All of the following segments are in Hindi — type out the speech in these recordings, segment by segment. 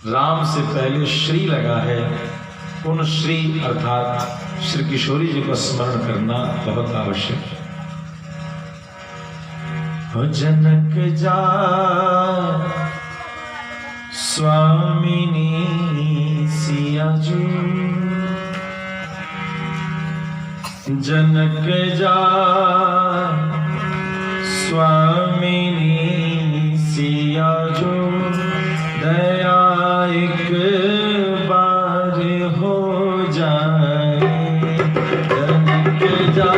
राम से पहले श्री लगा है, उन श्री अर्थात श्री किशोरी जी को स्मरण करना बहुत आवश्यक है। जनक जा स्वामिनी सियाजू, जनक जा स्वामिनी सियाजू, दया एक बार हो जाए। जनक जा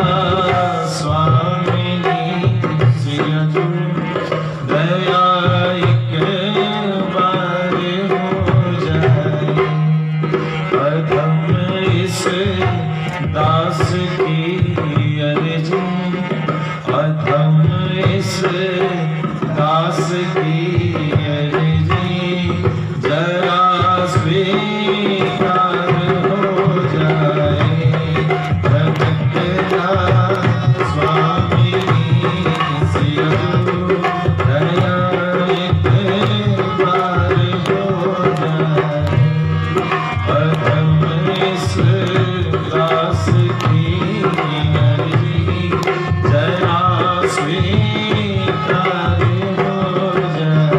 स्वामिनी सियाजू, दया एक बार हो जाए। अधम इस दास की अर्जी, अधम इस दास की अर्जी, जरा स्वीकार हो जाए। जनक जा स्वामिनी सियाजू, दया एक बार हो जाए। अधम इस दास की अर्जी, जरा स्वीकार हो जाए।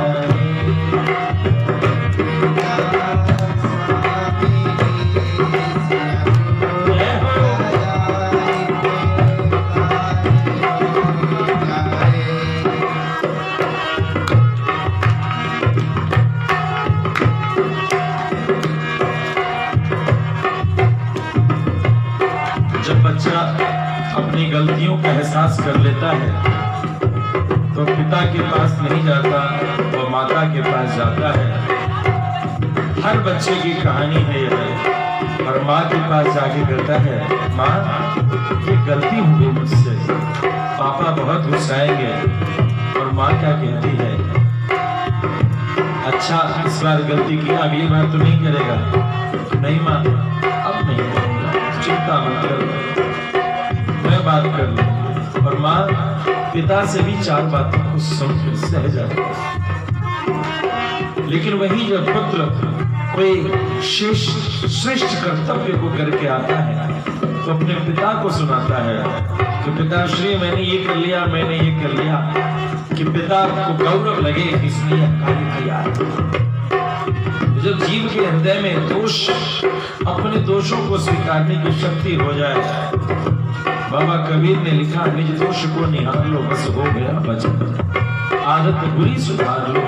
जब बच्चा अपनी गलतियों का एहसास कर लेता है तो पिता के पास नहीं जाता, वो माता के पास जाता है। हर बच्चे की कहानी है यह, और माँ के पास जाके कहता है, माँ ये गलती हो गई मुझसे, पापा बहुत गुस्साएंगे। और माँ क्या कहती है, अच्छा इस बार गलती की, अगली बार तो नहीं करेगा? नहीं माँ, अब नहीं करूंगा, चिंता मत करो, मैं बात कर लूं। और माँ पिता से भी चार बातों को सुन कर सह जाती है। लेकिन वही जब पुत्र कोई श्रेष्ठ कर्तव्य को करके आता है तो अपने पिता को सुनाता है कि पिताश्री मैंने ये कर लिया, मैंने ये कर लिया, कि पिता को गौरव लगे इसलिए कार्य किया। जब जीव के हृदय में दोष, अपने दोषों को स्वीकारने की शक्ति हो जाए, बाबा कबीर ने लिखा, निज दोष को निहार लो बस हो गया भजन, आदत बुरी सुधार लो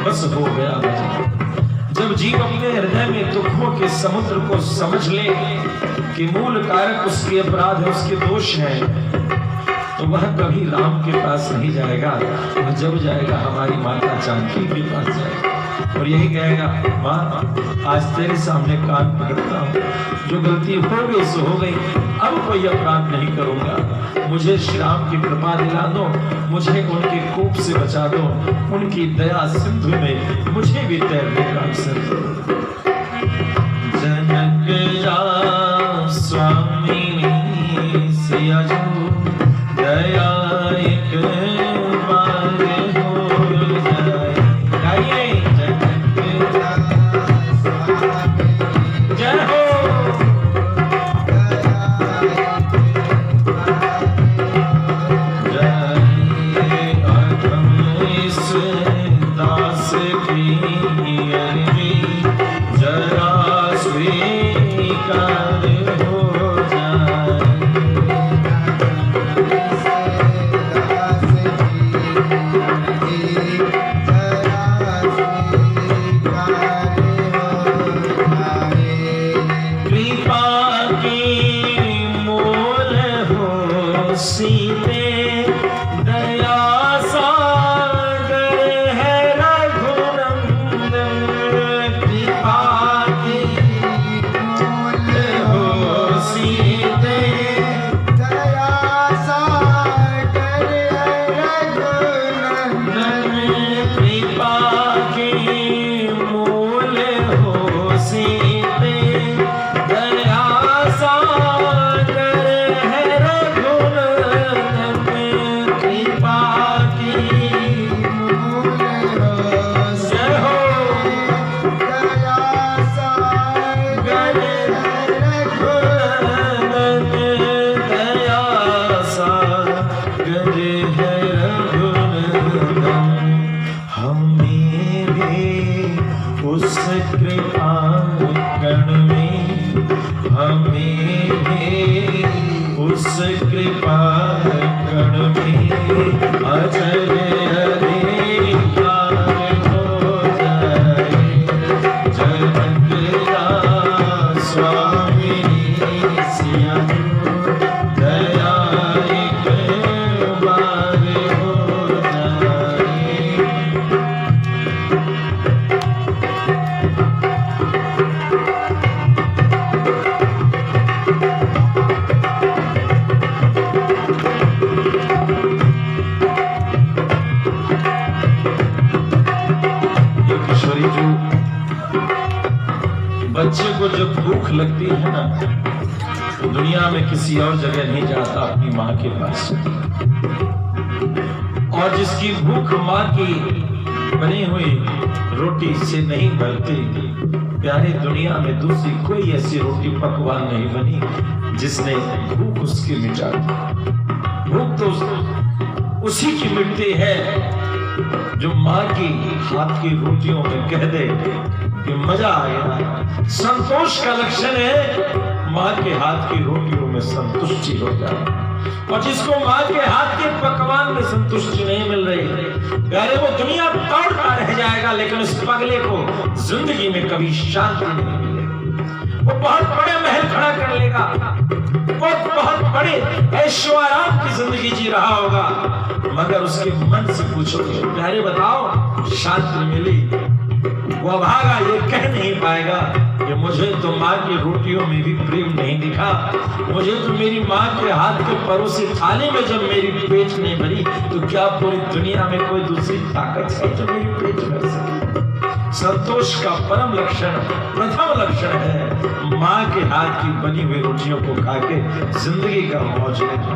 बस हो गया भजन। जब जीव अपने हृदय में दुखों के समुद्र को समझ ले कि मूल कारक उसके अपराध है, उसके दोष है, तो वह कभी राम के पास नहीं जाएगा। वह जब जाएगा हमारी माता जानकी के पास जाएगा और यही कहेगा, माँ आज तेरे सामने कान पकड़ता हूँ, जो गलती हो गई सो हो गई, अब कोई अपराध नहीं करूंगा। मुझे श्री राम की कृपा दिला दो, मुझे उनके कोप से बचा दो, उनकी दया सिंधु में मुझे भी तैरने का अवसर दो। जनक जा स्वामिनी सियाजू, दया एक बार हो जाए। गाइए जनक जा स्वामिनी, जय हो। दास की अर्जी, उस कृपा कण में हमें भी, उस कृपा कण में अजर अधिकार हो जाए। जगत का स्वामी सिया दया एक बार हो जाए। किशोरी जो बच्चे को जब भूख लगती है ना, तो दुनिया में किसी और जगह नहीं जाता, अपनी माँ के पास। और जिसकी भूख माँ की बनी हुई रोटी से नहीं भरती, प्यारे दुनिया में दूसरी कोई ऐसी रोटी पकवान नहीं बनी जिसने भूख उसकी मिटा दी। भूख तो उसी की मिटती है जो माँ की हाथ की रोटियों में कह दे कि मजा आ गया। संतोष का लक्षण है माँ के हाथ की रोटियों में संतुष्टि हो जाए। और जिसको माँ के हाथ के पकवान में संतुष्टि नहीं मिल रही, प्यारे वो दुनिया दौड़ता रह जाएगा, लेकिन उस पगले को जिंदगी में कभी शांति नहीं मिलेगी। वो बहुत बड़े महल खड़ा कर लेगा, वो बहुत बड़े ऐश्वर्य की जिंदगी जी रहा होगा, मगर उसके मन से पूछोगे प्यारे बताओ शांति मिली, वो अभागा ये कह नहीं पाएगा कि मुझे तो माँ की रोटियों में भी प्रेम नहीं दिखा, मुझे तो मेरी माँ के हाथ के परोसी थाली में जब मेरी पेट नहीं भरी, तो क्या पूरी दुनिया में कोई दूसरी ताकत है जो मेरी पेट भर सके। संतोष का परम लक्षण, प्रथम लक्षण है माँ के हाथ की बनी हुई रोटियों को खा के जिंदगी का मौज लेना।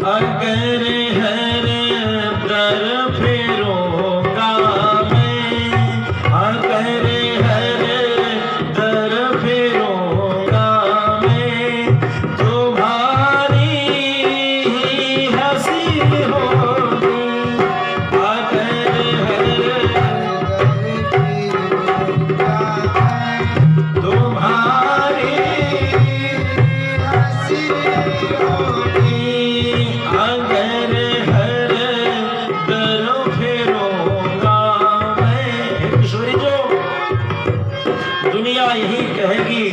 अगर हर दर फेरूंगा मैं, अगर हर दर फेरूंगा मैं, तुम्हारी ही हंसी होगी। अगर तुम्हारी हंसी होगी, अगर हर दर फेरूंगा मैं। किशोरी जो दुनिया यही कहेगी,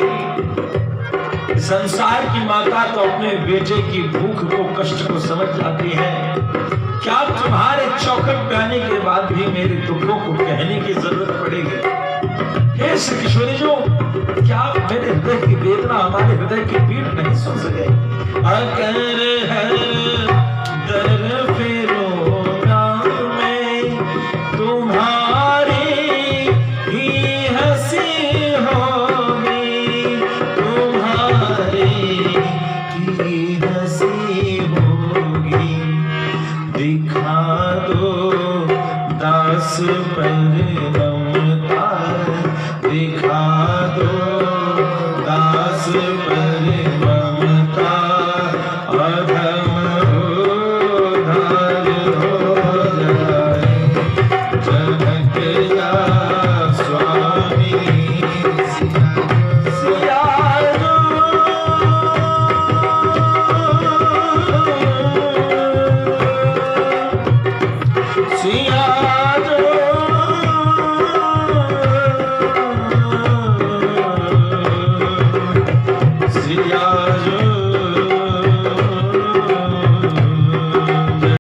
संसार की माता तो अपने बेटे की भूख को, कष्ट को समझ जाती है, क्या तुम्हारे चौखट पे आने के बाद भी मेरे दुखों को कहने की जरूरत पड़ेगी? हे श्री किशोरी जो क्या मेरे हृदय की वेदना, हमारे हृदय की पीड़ नहीं सुन सके? अगर हर दर फेरूंगा मैं, तुम्हारी ही हंसी होगी, तुम्हारी ही हंसी होगी। दिखा दो दास पर